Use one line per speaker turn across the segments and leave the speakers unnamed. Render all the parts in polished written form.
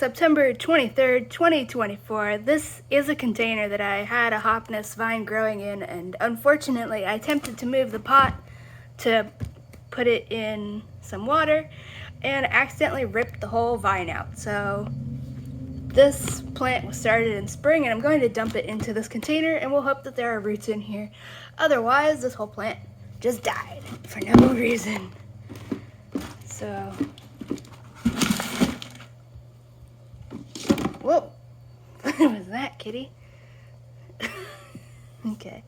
September 23rd, 2024. This is a container that I had a hopniss vine growing in, and unfortunately I attempted to move the pot to put it in some water and accidentally ripped the whole vine out. So this plant was started in spring, and I'm going to dump it into this container, and we'll hope that there are roots in here. Otherwise, this whole plant just died for no reason. So, whoa, what was that, kitty? Okay,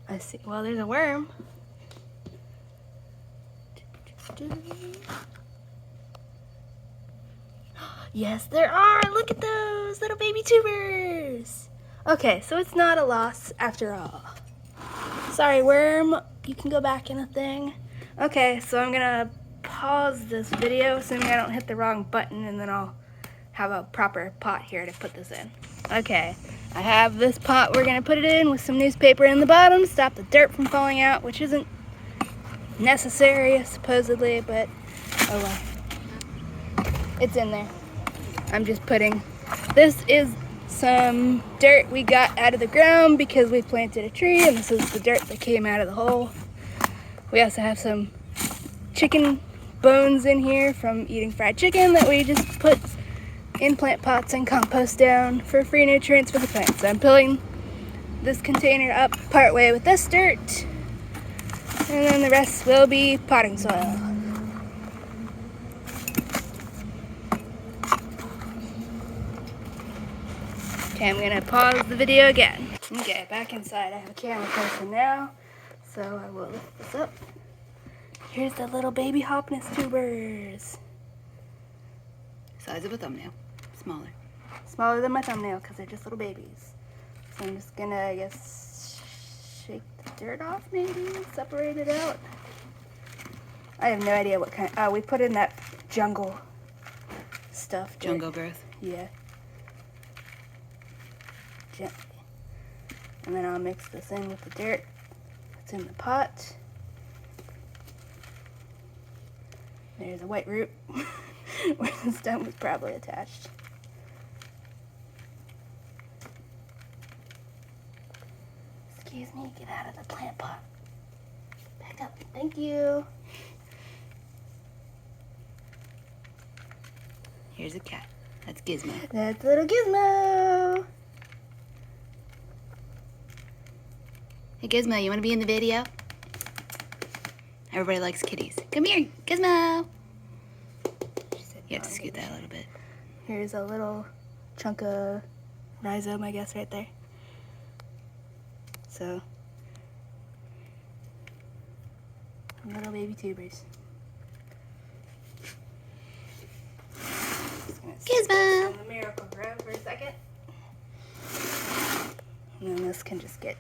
I see. Well, there's a worm. Yes, there are. Look at those little baby tubers. Okay, so it's not a loss after all. Sorry, worm. You can go back in a thing. Okay, so I'm gonna pause this video, assuming I don't hit the wrong button, and then I'll have a proper pot here to put this in. Okay, I have this pot we're gonna put it in with some newspaper in the bottom, stop the dirt from falling out, which isn't necessary, supposedly, but oh well. It's in there. I'm just putting, this is some dirt we got out of the ground because we planted a tree, and this is the dirt that came out of the hole. We also have some chicken bones in here from eating fried chicken that we just put in plant pots and compost down for free nutrients for the plants. So I'm filling this container up partway with this dirt, and then the rest will be potting soil. Okay, I'm gonna pause the video again. Okay, back inside. I have a camera person now, so I will lift this up. Here's the little baby hopniss tubers.
Size of a thumbnail. Smaller.
Smaller than my thumbnail because they're just little babies. So I'm just gonna, I guess, shake the dirt off maybe, separate it out. I have no idea what kind. We put in that jungle stuff.
Jungle growth.
Yeah. Gently. And then I'll mix this in with the dirt that's in the pot. There's a white root where the stem was probably attached. Excuse me, get out of the plant pot. Back up. Thank you.
Here's a cat. That's Gizmo.
That's little Gizmo.
Hey Gizmo, you want to be in the video? Everybody likes kitties. Come here, Gizmo. You have to scoot that a little bit.
Here's a little chunk of rhizome, I guess, right there. So, little baby tubers.
Gizmo!
The miracle grow for a second. And then this can just get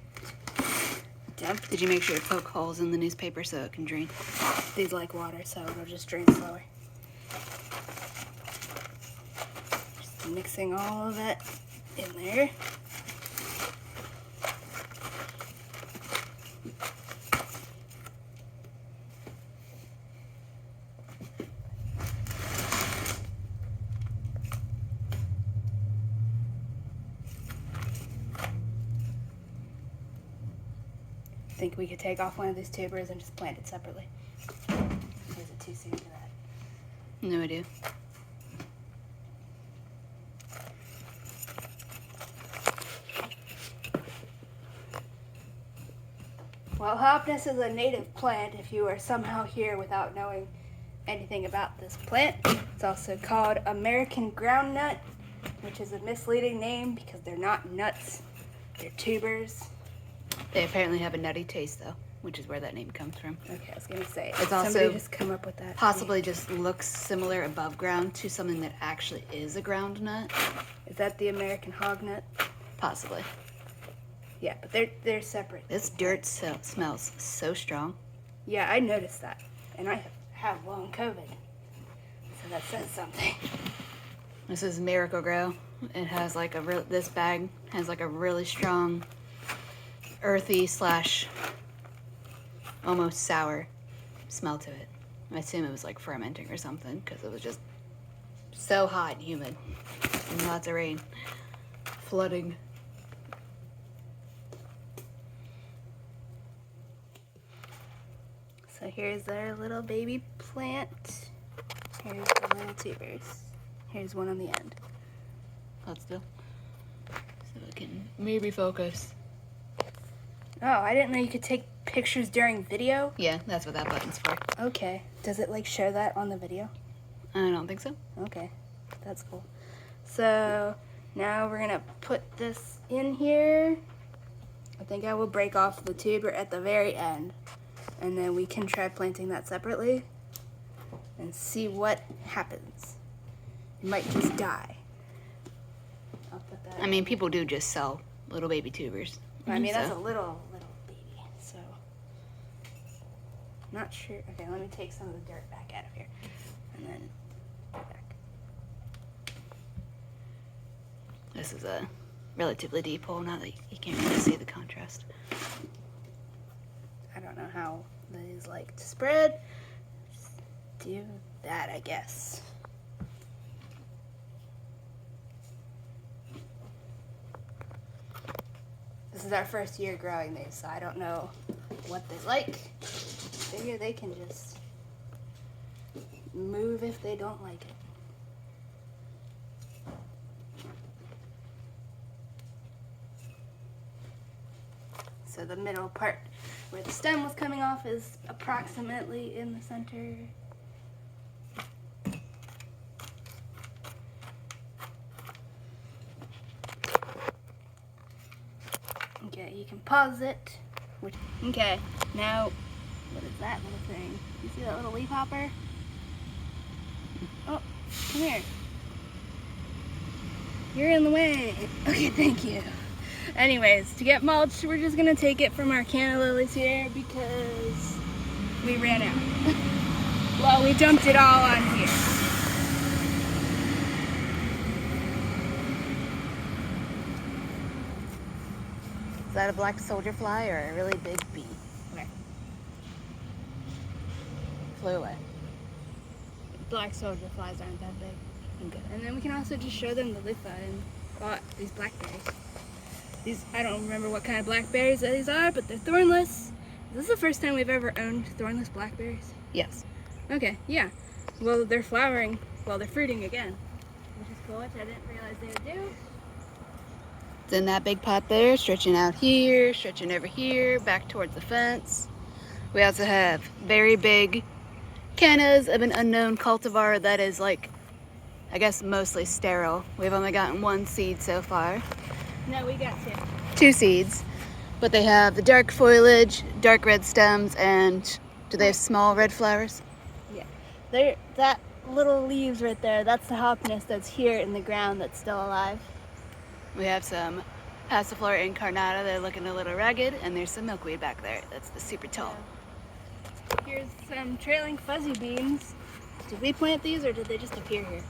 dumped.
Did you make sure to poke holes in the newspaper so it can drain?
These like water, so it'll just drain slower. Just mixing all of that in there. I think we could take off one of these tubers and just plant it separately. Or is it too soon for that?
No idea.
Well, hopniss is a native plant if you are somehow here without knowing anything about this plant. It's also called American groundnut, which is a misleading name because they're not nuts, they're tubers.
They apparently have a nutty taste though, which is where that name comes from.
Okay, I was gonna say,
It's
somebody
also
just come up with that.
Possibly just looks similar above ground to something that actually is a ground nut.
Is that the American hognut?
Possibly.
Yeah, but they're separate.
This dirt smells so strong.
Yeah, I noticed that, and I have long COVID, so that says something.
This is Miracle Grow. It has like this bag has like a really strong earthy slash almost sour smell to it. I assume it was like fermenting or something because it was just so hot and humid. and lots of rain. Flooding.
So here's our little baby plant. Here's the little tubers. Here's one on the end.
Hold still. So it can maybe focus.
Oh, I didn't know you could take pictures during video.
Yeah, that's what that button's for.
Okay. Does it like show that on the video?
I don't think so.
Okay. That's cool. So now we're gonna put this in here. I think I will break off the tuber at the very end, and then we can try planting that separately and see what happens. It might just die. I'll put that.
I mean, people do just sell little baby tubers.
I mean, that's
so.
a little baby, so not sure. Okay, let me take some of the dirt back out of here, and then put it back.
This is a relatively deep hole now that you can't really see the contrast.
I don't know how these like to spread. Just do that, I guess. This is our first year growing these, so I don't know what they like. Figure they can just move if they don't like it. So the middle part where the stem was coming off is approximately in the center. Okay, you can pause it. Okay, now, what is that little thing? You see that little leaf hopper? Oh, come here. You're in the way. Okay, thank you. Anyways, to get mulch, we're just gonna take it from our canna lilies here because we ran out. Well, we dumped it all on here.
Is that a black soldier fly or a really big bee?
Okay.
Flew away.
Black soldier flies aren't that big.
Okay.
And then we can also just show them the luffa and these blackberries. These, I don't remember what kind of blackberries these are, but they're thornless. Is this the first time we've ever owned thornless blackberries?
Yes.
Okay, yeah. Well, they're flowering. Well, they're fruiting again, which is cool, which I didn't realize they would do.
It's in that big pot there, stretching out here, stretching over here, back towards the fence. We also have very big cannas of an unknown cultivar that is like, I guess mostly sterile. We've only gotten one seed so far.
No, we got two.
2 seeds, but they have the dark foliage, dark red stems, and do they have small red flowers?
Yeah. That little leaves right there, that's the hopniss that's here in the ground that's still alive.
We have some Passiflora incarnata that are looking a little ragged, and there's some milkweed back there. That's the super tall.
Here's some trailing fuzzy beans. Did we plant these or did they just appear here?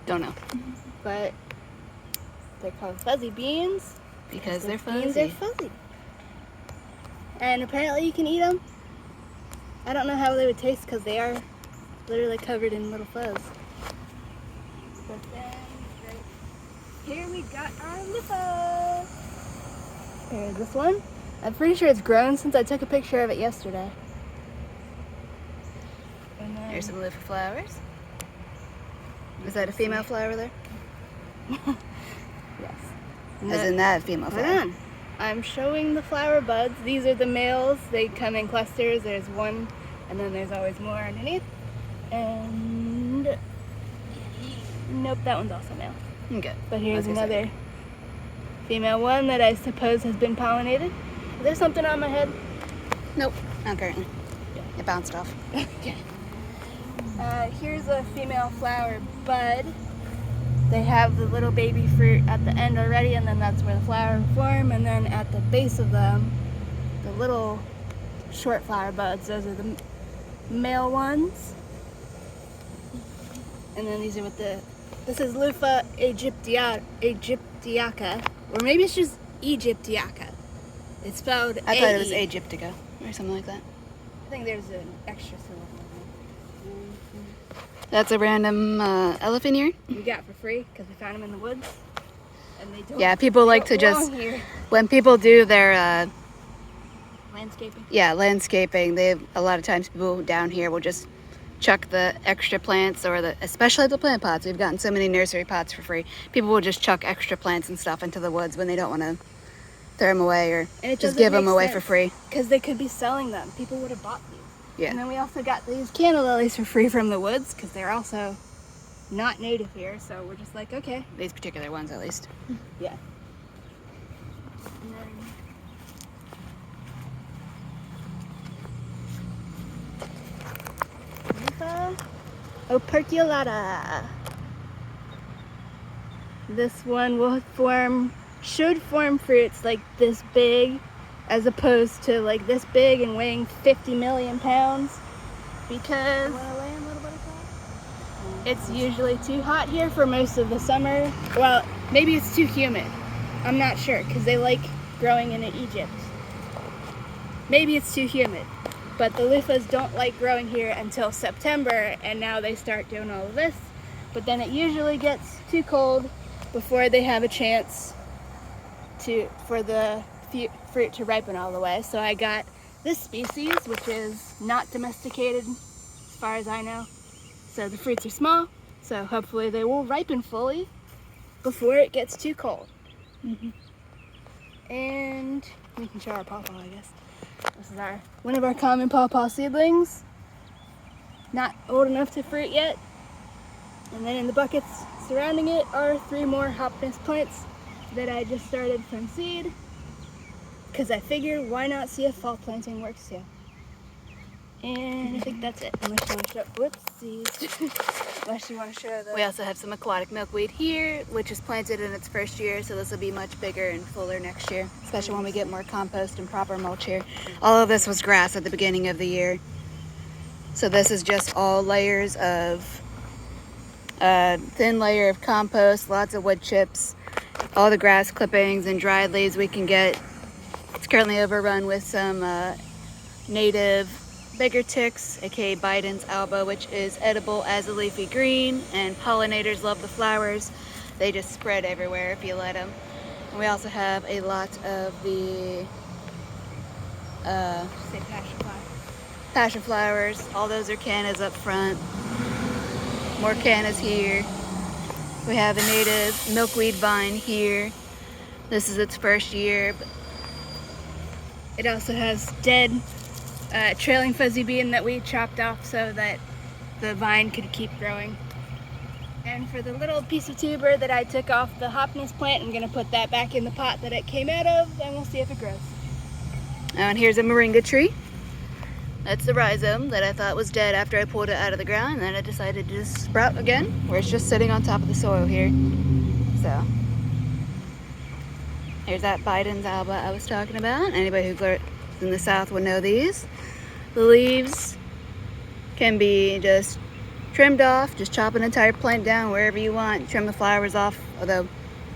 Don't know.
But they're called fuzzy beans.
Because they're
Beans
fuzzy.
are fuzzy. And apparently you can eat them. I don't know how they would taste because they are literally covered in little fuzz. But then right here we got our luffa. Here's this one. I'm pretty sure it's grown since I took a picture of it yesterday. And then,
Here's some luffa flowers. Is that a female flower there?
yes.
As in that female
Hold
flower.
on. I'm showing the flower buds. These are the males. They come in clusters. There's one, and then there's always more underneath. And nope, that one's also male.
Okay.
But here's
I was gonna
another female one that I suppose has been pollinated. Is there something on my head?
Nope, not currently. It bounced off.
Okay. Here's a female flower bud. They have the little baby fruit at the end already, and then that's where the flower will form. And then at the base of them, the little short flower buds, those are the male ones. And then these are with this is Luffa Egyptiaca, or maybe it's just Egyptiaca. It's spelled
I thought it was
A-E.
Aegyptica or something like that.
I think there's an extra syllable.
That's a random elephant ear.
We got for free because we found them in the woods. And they don't,
Yeah, people like to
don't
just,
belong here.
when people do their
Landscaping.
landscaping, a lot of times people down here will just chuck the extra plants, or especially the plant pots. We've gotten so many nursery pots for free. People will just chuck extra plants and stuff into the woods when they don't want to throw them away, or just give them away for free.
Because they could be selling them. People would have bought these.
Yeah.
And then we also got these canna lilies for free from the woods because they're also not native here. So we're just like, okay.
These particular ones, at least.
Yeah. Luffa operculata. This one should form fruits like this big, as opposed to like this big and weighing 50 million pounds, because it's usually too hot here for most of the summer. Well, maybe it's too humid. I'm not sure, because they like growing in Egypt. Maybe it's too humid. But the luffas don't like growing here until September, and now they start doing all of this. But then it usually gets too cold before they have a chance for the fruit to ripen all the way. So I got this species, which is not domesticated as far as I know. So the fruits are small, so hopefully they will ripen fully before it gets too cold. And we can show our pawpaw, I guess. This is one of our common pawpaw seedlings. Not old enough to fruit yet. And then in the buckets surrounding it are 3 more hopniss plants that I just started from seed, because I figured why not see if fall planting works too. And I think that's it. Unless you want to show, whoopsies. Unless you want to show the.
We also have some aquatic milkweed here, which is planted in its first year, so this will be much bigger and fuller next year, especially when we get more compost and proper mulch here. All of this was grass at the beginning of the year. So this is just all layers of thin layer of compost, lots of wood chips, all the grass clippings and dried leaves we can get. It's currently overrun with some native bigger ticks, aka Biden's alba, which is edible as a leafy green, and pollinators love the flowers. They just spread everywhere if you let them. And we also have a lot of the passion flowers. All those are cannas up front. More cannas here. We have a native milkweed vine here. This is its first year.
It also has dead trailing fuzzy bean that we chopped off so that the vine could keep growing. And for the little piece of tuber that I took off the hopniss plant, I'm going to put that back in the pot that it came out of, and we'll see if it grows.
And here's a moringa tree. That's the rhizome that I thought was dead after I pulled it out of the ground, and then I decided to just sprout again, where it's just sitting on top of the soil here. So here's that Biden's alba I was talking about. Anybody who grew in the south would know these. The leaves can be just trimmed off. Just chop an entire plant down wherever you want. Trim the flowers off, although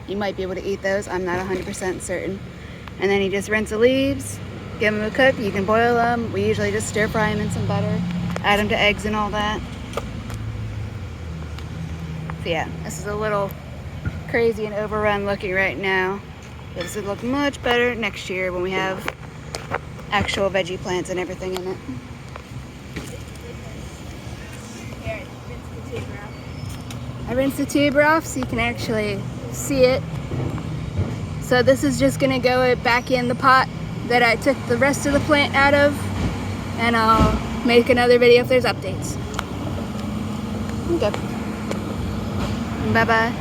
you might be able to eat those. I'm not 100% certain. And then you just rinse the leaves, give them a cook. You can boil them. We usually just stir fry them in some butter, add them to eggs and all that. So yeah, this is a little crazy and overrun looking right now. But this would look much better next year when we have actual veggie plants and everything in it.
Here, rinse the tuber off. I rinsed the tuber off so you can actually see it. So this is just going to go back in the pot that I took the rest of the plant out of, and I'll make another video if there's updates.
Okay. Bye-bye.